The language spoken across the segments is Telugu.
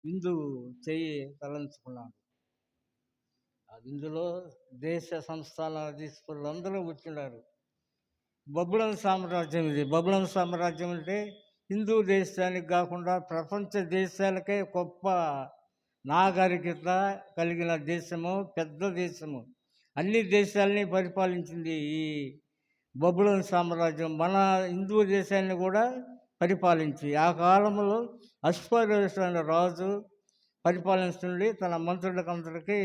విందు చెయ్యి తలంచుకున్నాడు. ఆ విందులో దేశ సంస్థానాల అధీశ్వరులందరూ కూర్చున్నారు. బబులోను సామ్రాజ్యం ఇది. బబులోను సామ్రాజ్యం అంటే హిందూ దేశానికి కాకుండా ప్రపంచ దేశాలకే గొప్ప నాగరికత కలిగిన దేశము, పెద్ద దేశము. అన్ని దేశాలని పరిపాలించింది ఈ బబులోను సామ్రాజ్యం. మన హిందూ దేశాన్ని కూడా పరిపాలించి ఆ కాలంలో అశ్వరోష్ అనే రాజు పరిపాలిస్తుండి తన మంత్రులకందరికీ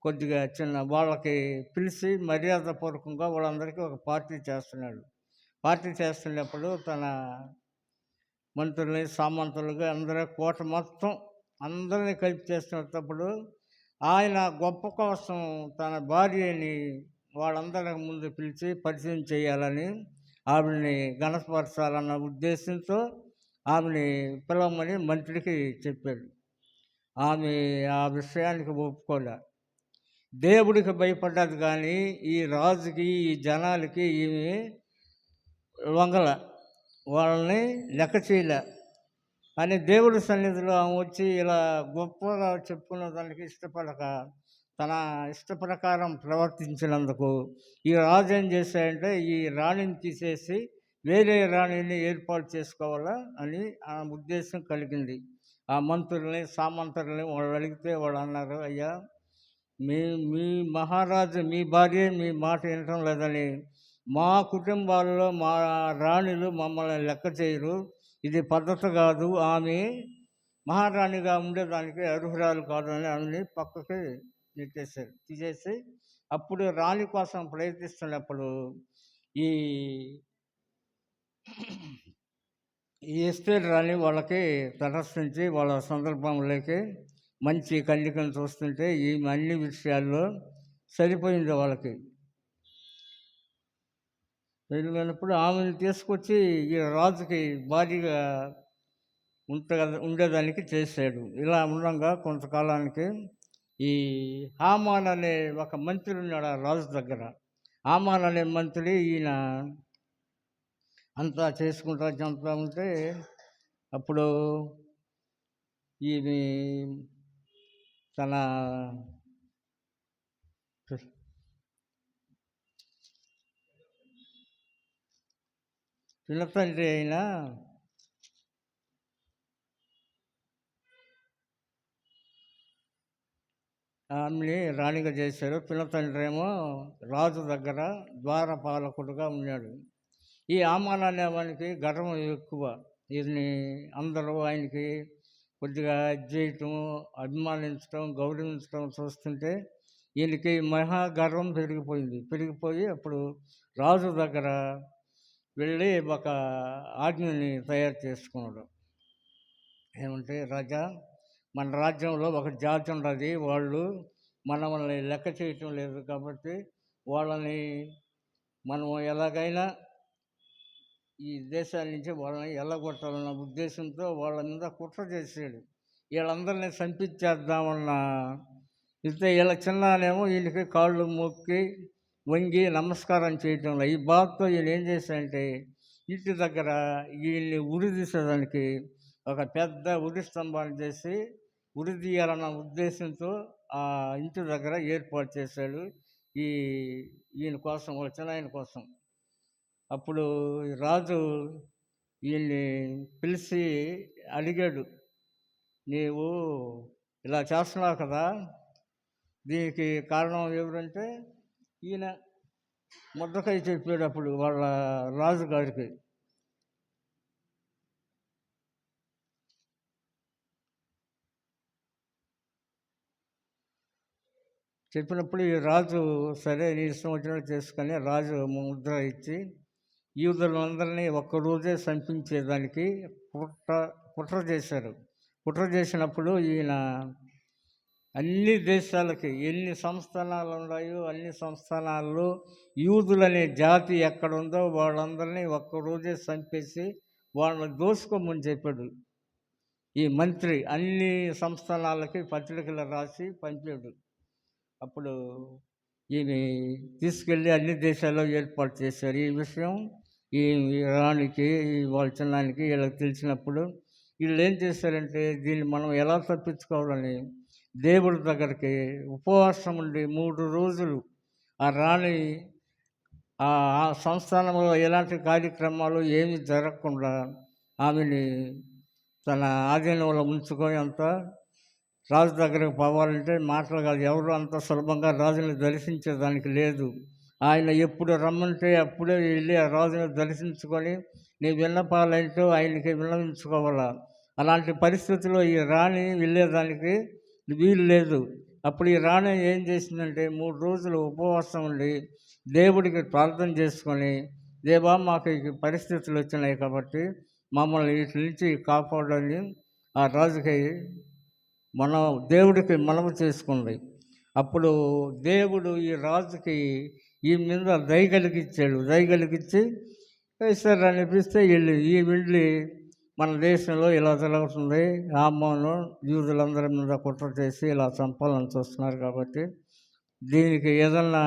కొద్దిగా చిన్న వాళ్ళకి పిలిచి మర్యాదపూర్వకంగా వాళ్ళందరికీ ఒక పార్టీ చేస్తున్నాడు. పార్టీ చేస్తున్నప్పుడు తన మంత్రుల్ని, సామంతులుగా అందరూ కోట మొత్తం అందరినీ కలిపి చేస్తున్నప్పుడు ఆయన గొప్ప కోసం తన భార్యని వాళ్ళందరి ముందు పిలిచి పరిచయం చేయాలని, ఆవిడని ఘనపరచాలన్న ఉద్దేశంతో ఆమెని పిలవమని మంత్రికి చెప్పాడు. ఆమె ఆ విషయానికి ఒప్పుకోలే. దేవుడికి భయపడ్డది కానీ ఈ రాజుకి, ఈ జనాలకి ఈమె వంగల, వాళ్ళని లెక్క చేయలే. అని దేవుడి సన్నిధిలో ఆమె వచ్చి ఇలా గొప్పగా చెప్పుకున్న దానికి ఇష్టపడక, తన ఇష్ట ప్రకారం ప్రవర్తించినందుకు ఈ రాజు ఏం చేశాడంటే ఈ రాణిని తీసేసి వేరే రాణిని ఏర్పాటు చేసుకోవాలా అని ఆ ఉద్దేశం కలిగింది. ఆ మంత్రుల్ని, సామంతుల్ని వాళ్ళు అడిగితే వాళ్ళు అన్నారు, అయ్యా మీ మీ మహారాజు, మీ భార్య మీ మాట వినటం లేదని మా కుటుంబాల్లో మా రాణులు మమ్మల్ని లెక్క చేయరు, ఇది పద్ధతి కాదు, ఆమె మహారాణిగా ఉండేదానికి అర్హురాలు కాదు అని ఆమెని పక్కకి తీసేసి అప్పుడు రాణి కోసం ప్రయత్నిస్తున్నప్పుడు ఈ ఈ ఎస్తేరు రాణి వాళ్ళకి తటస్థించి వాళ్ళ సందర్భంలోకి మంచి కన్యకను చూస్తుంటే ఈమె అన్ని విషయాల్లో సరిపోయింది వాళ్ళకి. వెళ్ళినప్పుడు ఆమెను తీసుకొచ్చి ఈ రాజుకి భారీగా ఉండేదానికి చేశాడు. ఇలా ఉండగా కొంతకాలానికి ఈ హామాన్ అనే ఒక మంత్రి ఉన్నాడు ఆ రాజు దగ్గర. హామాన్ అనే మంత్రి ఈయన అంతా చేసుకుంటా చంపుతా ఉంటే అప్పుడు ఈయన తన పిల్లతండ్రి అయిన ఆమెని రాణిగా చేశారు. పిల్లతండ్రి ఏమో రాజు దగ్గర ద్వారపాలకుడుగా ఉన్నాడు. ఈ ఆమాన్ అనేవానికి గర్వం ఎక్కువ. దీన్ని అందరూ ఆయనకి కొద్దిగా చేయటం, అభిమానించడం, గౌరవించడం చూస్తుంటే ఈయనకి మహాగర్వం పెరిగిపోయి అప్పుడు రాజు దగ్గర వెళ్ళి ఒక ఆజ్ఞని తయారు చేసుకున్నాడు. ఏమంటే, రాజా, మన రాజ్యంలో ఒక జాతి ఉన్నది, వాళ్ళు మనల్ని లెక్క చేయటం లేదు కాబట్టి వాళ్ళని మనం ఎలాగైనా ఈ దేశాల నుంచి వాళ్ళని ఎల్లగొట్టాలన్న ఉద్దేశంతో వాళ్ళ మీద కుట్ర చేసాడు. వీళ్ళందరినీ చంపించేద్దామన్న వీళ్ళ చిన్ననేమో వీళ్ళకి కాళ్ళు మొక్కి వంగి నమస్కారం చేయటంలో ఈ బాధతో ఈయన ఏం చేశాడంటే ఇంటి దగ్గర వీళ్ళని ఉరి తీసేదానికి ఒక పెద్ద ఉరి స్తంభాన్ని చేసి ఉరి తీయాలన్న ఉద్దేశంతో ఆ ఇంటి దగ్గర ఏర్పాటు చేశాడు ఈయన కోసం, వాళ్ళ చిన్నాయన కోసం. అప్పుడు రాజు ఈయన్ని పిలిచి అడిగాడు, నీవు ఇలా చేస్తున్నావు కదా, దీనికి కారణం ఎవరంటే ఈయన ముద్దకై చెప్పాడు అప్పుడు వాళ్ళ రాజుగారికి. చెప్పినప్పుడు ఈ రాజు సరే నీ ఇష్టం వచ్చినట్టు చేసుకొని రాజు ముద్ర ఇచ్చి యూదులందరినీ ఒక్కరోజే చంపించేదానికి కుట్ర చేశారు. కుట్ర చేసినప్పుడు ఈయన అన్ని దేశాలకి ఎన్ని సంస్థానాలు ఉన్నాయో అన్ని సంస్థానాల్లో యూదులనే జాతి ఎక్కడుందో వాళ్ళందరినీ ఒక్కరోజే చంపేసి వాళ్ళని దోసుకోమని చెప్పాడు ఈ మంత్రి. అన్ని సంస్థానాలకి పత్రికలు రాసి పంపాడు. అప్పుడు ఈమె తీసుకెళ్ళి అన్ని దేశాల్లో ఏర్పాటు చేశారు. ఈ విషయం ఈ రాణికి, వాళ్ళ చిన్నానికి వీళ్ళకి తెలిసినప్పుడు వీళ్ళు ఏం చేశారంటే దీన్ని మనం ఎలా తప్పించుకోవాలని దేవుడి దగ్గరికి ఉపవాసం ఉండి 3 రోజులు ఆ రాణి ఆ ఆ సంస్థానంలో ఎలాంటి కార్యక్రమాలు ఏమీ జరగకుండా ఆమెని తన ఆధీనంలో ఉంచుకొని అంతా రాజు దగ్గరకు పోవాలంటే మాటలు కాదు, ఎవరు అంత సులభంగా రాజుని దర్శించేదానికి లేదు. ఆయన ఎప్పుడు రమ్మంటే అప్పుడే వెళ్ళి ఆ రాజుని దర్శించుకొని నీ విన్నపాలేంటో ఆయనకి విన్నవించుకోవాలా. అలాంటి పరిస్థితుల్లో ఈ రాణి వెళ్ళేదానికి వీలు లేదు. అప్పుడు ఈ రాణి ఏం చేసిందంటే 3 రోజులు ఉపవాసం ఉండి దేవుడికి ప్రార్థన చేసుకొని, దేవా మాకు ఈ పరిస్థితులు వచ్చినాయి కాబట్టి మమ్మల్ని వీటి నుంచి కాపాడని ఆ రాజుకి దేవుడికి మనవి చేసుకుంది. అప్పుడు దేవుడు ఈ రాజుకి ఈ మీద దయ కలిగించి సరే అనిపిస్తే వెళ్ళి మన దేశంలో ఇలా జరుగుతుంది, హామాను యూదులందరి మీద కుట్ర చేసి ఇలా చంపాలని చూస్తున్నారు కాబట్టి దీనికి ఏదన్నా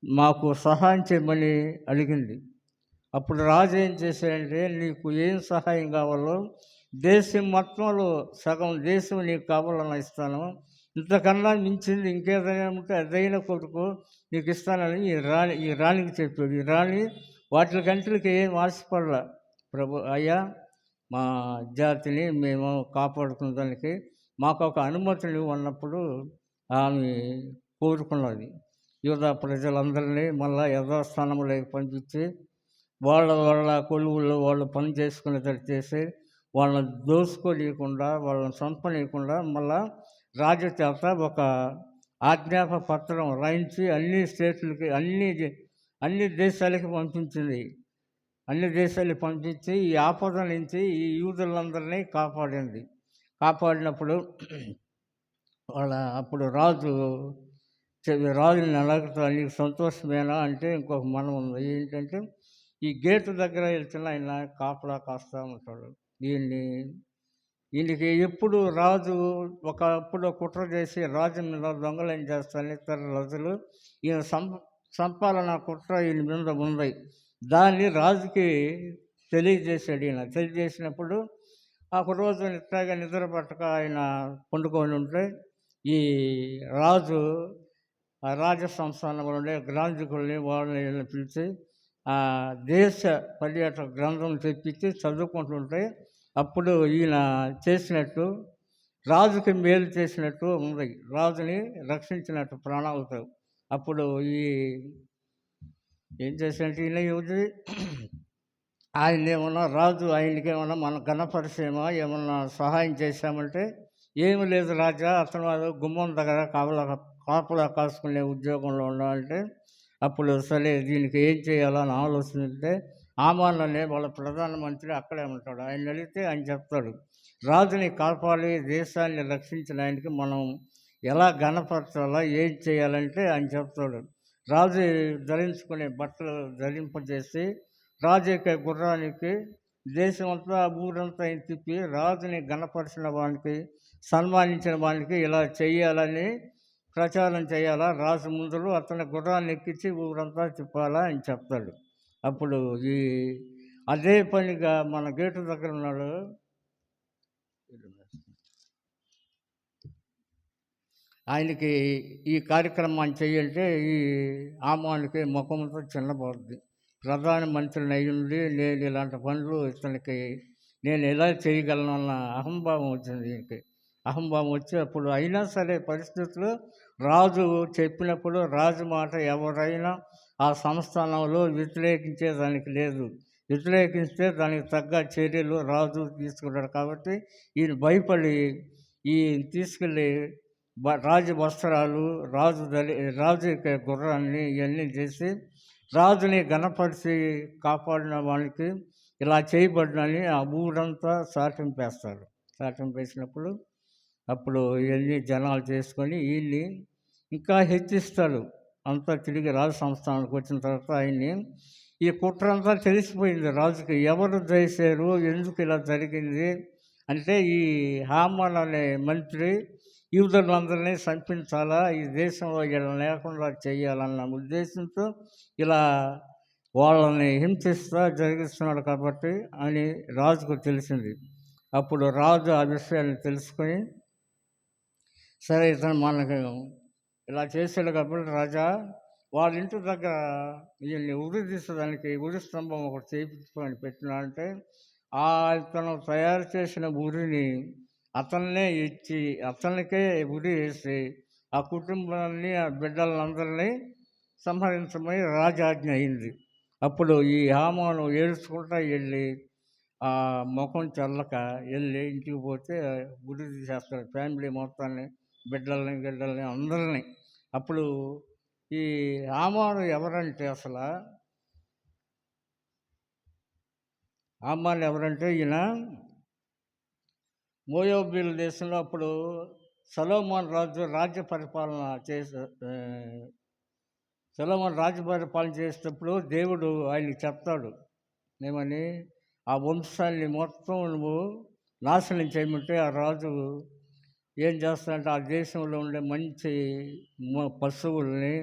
మాకు సహాయం చేయమని అడిగింది. అప్పుడు రాజు ఏం చేశాడంటే, నీకు ఏం సహాయం కావాలో దేశం మొత్తంలో సగం దేశం నీకు కావాలని ఇస్తాను, ఇంతకన్నా మించింది ఇంకేదైనా ఉంటే అదైన కొడుకు నీకు ఇస్తానని ఈ రాణికి చెప్పాడు. ఈ రాణి వాటికంటికి ఏం ఆశపడలా. ప్రభు అయ్యా, మా జాతిని మేము కాపాడుకున్న దానికి మాకు ఒక అనుమతిని ఉన్నప్పుడు ఆమె కోరుకున్నది. యూదా ప్రజలందరినీ మళ్ళా యథాస్థానంలోకి పంపించి వాళ్ళ కొలువుల్లో వాళ్ళు పని చేసుకునేటట్టు చేసి వాళ్ళని దోసుకోనీయకుండా, వాళ్ళని చంపనీయకుండా మళ్ళా రాజు చేత ఒక ఆజ్ఞాప పత్రం రాయించి అన్ని స్టేట్లకి అన్ని దేశాలకి పంపించింది. అన్ని దేశాలకు పంపించి ఈ ఆపద నుంచి ఈ యూదులందరినీ కాపాడినప్పుడు అప్పుడు రాజుని అడుగుతా, నీకు సంతోషమేనా అంటే ఇంకొక మనం ఉంది. ఏంటంటే ఈ గేటు దగ్గర వెళ్తున్న ఆయన కాపలా కాస్తూ ఉంటాడు. ఈయనకి ఎప్పుడు రాజు ఒకప్పుడు కుట్ర చేసి రాజు మీద దొంగలేం చేస్తాను ఇతర రాజులు ఈయన సంపాలన కుట్ర ఈయన మీద ఉంది. దాన్ని రాజుకి తెలియజేశాడు. తెలియజేసినప్పుడు ఒక రోజు ఇట్లాగా నిద్ర పట్టక ఆయన పండుకొని ఉంటే ఈ రాజు ఆ రాజ సంస్థానంలో ఉండే గ్రాంధికుల్ని వాళ్ళని పిలిచి ఆ దేశ పర్యాటక గ్రంథం తెప్పించి చదువుకుంటుంటే అప్పుడు ఈయన చేసినట్టు రాజుకి మేలు చేసినట్టు ఉంది, రాజుని రక్షించినట్టు ప్రాణాలతో. అప్పుడు ఏం చేసినట్టు ఈయన ఆయన ఏమన్నా రాజు ఆయనకేమన్నా మన ఘనపరిచేమా, ఏమన్నా సహాయం చేశామంటే ఏమి లేదు రాజా, అతను గుమ్మం దగ్గర కాపలా కాసుకునే ఉద్యోగంలో ఉండాలంటే అప్పుడు సరే దీనికి ఏం చేయాలని ఆలోచిస్తే హామాను అనే వాళ్ళ ప్రధానమంత్రి అక్కడే ఉంటాడు. ఆయన అడిగితే ఆయన చెప్తాడు, రాజుని కాపాడి దేశాన్ని రక్షించిన ఆయనకి మనం ఎలా ఘనపరచాలా, ఏం చేయాలంటే ఆయన చెప్తాడు. రాజు ధరించుకునే బట్టలు ధరింపజేసి రాజు యొక్క గుర్రానికి దేశమంతా ఊరంతా తిప్పి రాజుని ఘనపరిచిన వానికి సన్మానించిన వానికి ఇలా చెయ్యాలని ప్రచారం చేయాలా, రాజు ముందులో అతని గుర్రాన్ని ఎక్కించి ఊరంతా తిప్పాలా అని చెప్తాడు. అప్పుడు అదే పనిగా మన గేటు దగ్గర ఉన్నాడు ఆయనకి ఈ కార్యక్రమాన్ని చేయాలంటే ఈ హామానుకి ముఖంతో చిన్నబోద్ది. ప్రధానమంత్రిని అయ్యుండి నేను ఇలాంటి పనులు ఇతనికి నేను ఎలా చేయగలను అన్న అహంభావం వచ్చింది. దీనికి అహంభావం వచ్చి అప్పుడు అయినా సరే పరిస్థితులు రాజు చెప్పినప్పుడు రాజు మాట ఎవరైనా ఆ సంస్థానంలో వ్యతిరేకించేదానికి లేదు. వ్యతిరేకిస్తే దానికి తగ్గ చర్యలు రాజు తీసుకున్నాడు. కాబట్టి ఈయన భయపడి ఈయన తీసుకెళ్ళి రాజు వస్త్రాలు, రాజు యొక్క గుర్రాన్ని ఇవన్నీ చేసి రాజుని ఘనపరిచి కాపాడిన వానికి ఇలా చేయబడినని ఆ ఊరంతా చాటింపేస్తాడు. చాటింపేసినప్పుడు అప్పుడు ఇవన్నీ జనాలు చేసుకొని వీళ్ళని ఇంకా హెచ్చిస్తాడు. అంతా తిరిగి రాజు సంస్థానానికి వచ్చిన తర్వాత ఆయన్ని ఈ కుట్ర అంతా తెలిసిపోయింది రాజుకి. ఎవరు చేశారు, ఎందుకు ఇలా జరిగింది అంటే ఈ హామాను అనే మంత్రి యూదులందరినీ చంపించాలా, ఈ దేశంలో ఇలా లేకుండా చేయాలన్న ఉద్దేశంతో ఇలా వాళ్ళని హింసిస్తూ జరిగిస్తున్నాడు కాబట్టి అని రాజుకు తెలిసింది. అప్పుడు రాజు ఆ విషయాన్ని తెలుసుకొని, సరే ఇతను మనకు ఇలా చేశాడు కాబట్టి రాజా, వాళ్ళ ఇంటి దగ్గర ఈయన్ని ఉరి తీసేదానికి ఉరి స్తంభం ఒకటి చేయించుకొని పెట్టినా అంటే, ఆ ఇతను తయారు చేసిన ఉరిని అతన్నే ఇచ్చి అతనికే ఉరి వేసి ఆ కుటుంబాన్ని ఆ బిడ్డలందరినీ సంహరించమని రాజాజ్ఞ అయింది. అప్పుడు ఈ హామాను ఏడుచుకుంటా వెళ్ళి ఆ ముఖం చల్లక వెళ్ళి ఇంటికి పోతే ఉరి తీసేస్తాడు ఫ్యామిలీ మొత్తాన్ని, బిడ్డల్ని అందరినీ. అప్పుడు ఈ హామాను ఎవరంటే ఈయన మోయాబీల దేశంలో అప్పుడు సొలొమోను రాజ్య పరిపాలన చేసేటప్పుడు దేవుడు ఆయనకి చెప్తాడు ఏమని, ఆ వంశాన్ని మొత్తం నువ్వు నాశనం చేయమంటే ఆ రాజు ఏం చేస్తాడంటే ఆ దేశంలో ఉండే మంచి పశువుల్ని,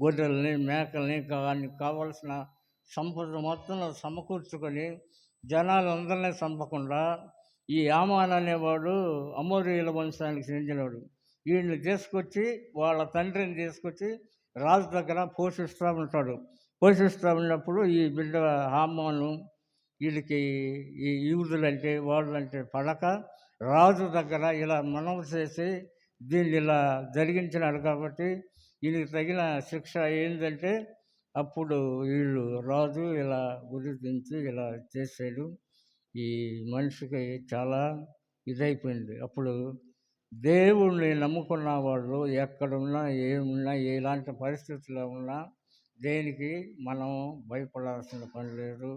గొర్రెల్ని, మేకల్ని, కావలసిన సంపద మొత్తం సమకూర్చుకొని జనాలందరినీ చంపకుండా ఈ ఆమాన్ అనేవాడు అమోరీయుల వంశానికి చెందినవాడు. వీడిని తీసుకొచ్చి వాళ్ళ తండ్రిని తీసుకొచ్చి రాజు దగ్గర పోషిస్తూ ఉంటాడు. పోషిస్తూ ఉన్నప్పుడు ఈ బిడ్డ హామాను వీళ్ళకి ఈ యూదులంటే వాళ్ళంటే పడక రాజు దగ్గర ఇలా మనవి చేసి దీన్ని ఇలా జరిగించినాడు కాబట్టి వీళ్ళకి తగిన శిక్ష ఏంటంటే, అప్పుడు వీళ్ళు రాజు ఇలా గుర్తించి ఇలా చేసాడు. ఈ మనిషికి చాలా ఇదైపోయింది. అప్పుడు దేవుణ్ణి నమ్ముకున్న వాళ్ళు ఎక్కడున్నా, ఏమున్నా, ఎలాంటి పరిస్థితుల్లో ఉన్నా దేనికి మనం భయపడాల్సిన పని లేదు.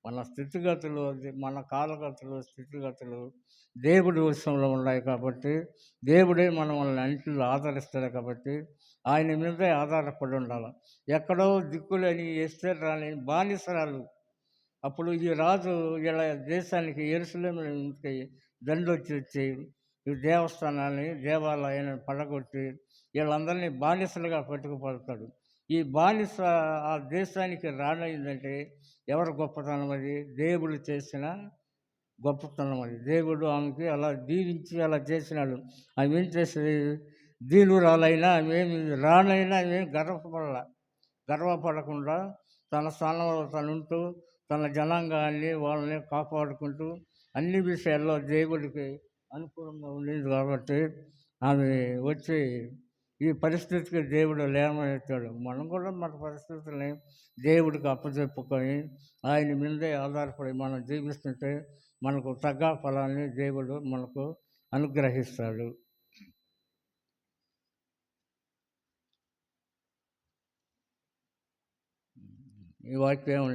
మన స్థితిగతులు, మన కాలగతులు, స్థితిగతులు దేవుడి విషయంలో ఉన్నాయి కాబట్టి, దేవుడే మనల్ని అన్నింటిలో ఆదరిస్తాడు కాబట్టి ఆయన మీదే ఆధారపడి ఉండాలి. ఎక్కడో దిక్కులేని ఎస్తేరు రాని బానిసరాలు. అప్పుడు ఈ రాజు ఇలా దేశానికి యెరూషలేముకి దండొచ్చి ఈ దేవస్థానాన్ని, దేవాలయాన్ని పడగొట్టి వీళ్ళందరినీ బానిసలుగా పట్టుకుపడతాడు. ఈ బానిస ఆ దేశానికి రానయిందంటే ఎవరు గొప్పతనం అది? దేవుడు చేసిన గొప్పతనం అది. దేవుడు ఆమెకి అలా దీవించి అలా చేసినాడు. ఆమె ఏం చేసేది? దీనురాలైనా ఆమెమి రానైనా ఆమె గర్వపడకుండా తన స్థానంలో తనుంటూ తన జనాంగాన్ని వాళ్ళని కాపాడుకుంటూ అన్ని విషయాల్లో దేవుడికి అనుకూలంగా ఉండేది కాబట్టి ఆమె వచ్చి ఈ పరిస్థితికి దేవుడు లేవనెత్తాడు. మనం కూడా మన పరిస్థితుల్ని దేవుడికి అప్పచెప్పుకొని ఆయన మీదే ఆధారపడి మనం జీవిస్తుంటే మనకు తగ్గ ఫలాన్ని దేవుడు మనకు అనుగ్రహిస్తాడు. ఈ వాక్యం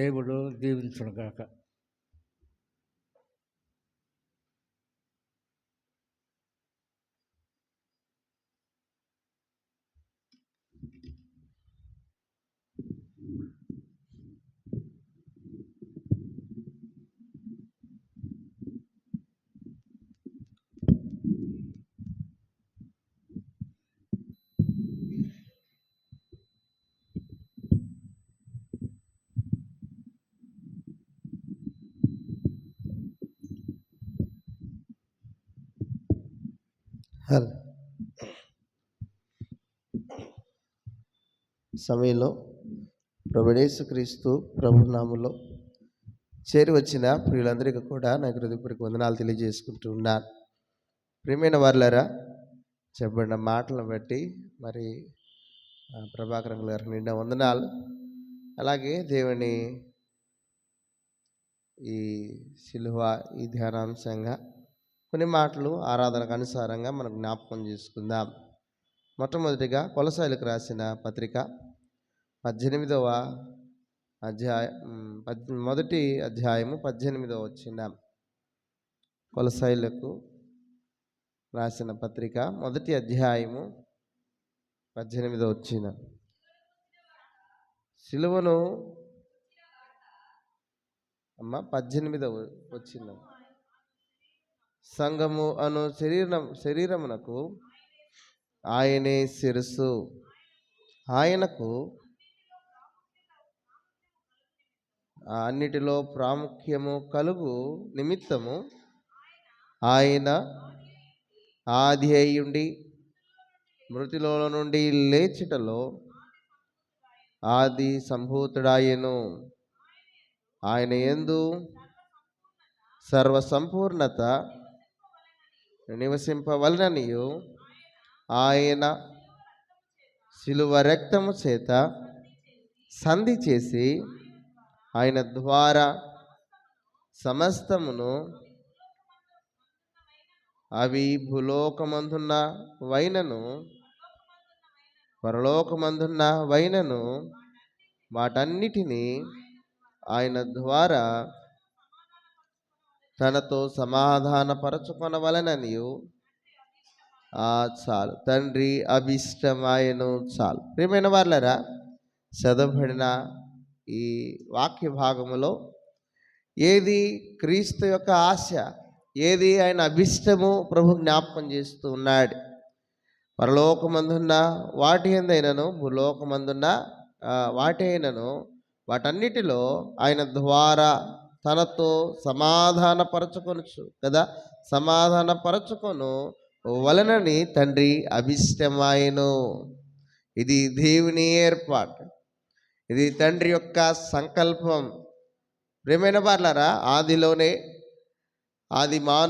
దేవుడు దీవించును గాక. సమయంలో ప్రభువైన యేసుక్రీస్తు ప్రభునామములో చేరి వచ్చిన ప్రియులందరికీ కూడా నా హృదయపూర్వక వందనాలు తెలియజేసుకుంటూ ఉన్నాను. ప్రియమైన వారులారా, చెప్పబడిన మాటలను బట్టి మరి ప్రభాకర్ గారికి నిండా వందనాలు. అలాగే దేవుని ఈ సిలువ ఈ ధ్యానాంశంగా కొన్ని మాటలు ఆరాధనకు అనుసారంగా మనం జ్ఞాపకం చేసుకుందాం. మొట్టమొదటిగా కొలసాయిలకు రాసిన పత్రిక 18వ అధ్యాయం మొదటి అధ్యాయము 18వ వచనం. కొలసాయిలకు రాసిన పత్రిక మొదటి అధ్యాయము 18వ వచనం. సిలువను 18వ వచనం. సంఘము అను శరీరమునకు ఆయనే శిరస్సు, ఆయనకు అన్నిటిలో ప్రాముఖ్యము కలుగు నిమిత్తము ఆయన ఆది అయ్యుండి మృతిలో నుండి లేచుటలో ఆది సంభూతుడాయను. ఆయన యందు సర్వసంపూర్ణత నివసింపవలననియు ఆయన శిలువ రక్తము చేత సంధి చేసి ఆయన ద్వారా సమస్తమును, అవి భూలోకమందున్న వైనను పరలోకమందున్న వైనను వాటన్నిటినీ ఆయన ద్వారా తనతో సమాధానపరచుకొనవలననియు చాలు తండ్రి అభిష్టమాయను. చాలు. ప్రియమైన వాళ్ళరా, చదవబడిన ఈ వాక్య భాగములో ఏది క్రీస్తు యొక్క ఆశ, ఏది ఆయన అభిష్టము ప్రభు జ్ఞాపకం చేస్తూ ఉన్నాడు. పరలోకమందున్న వాటి ఎందైనను భూలోకమందున్న వాటి అయినను వాటన్నిటిలో ఆయన ద్వారా తనతో సమాధానపరచుకొనొచ్చు కదా, సమాధానపరచుకొను వలనని తండ్రి అభిష్టమాయను. ఇది దేవుని ఏర్పాటు, ఇది తండ్రి యొక్క సంకల్పం. ప్రియమైన వారలారా, ఆది మానవుడు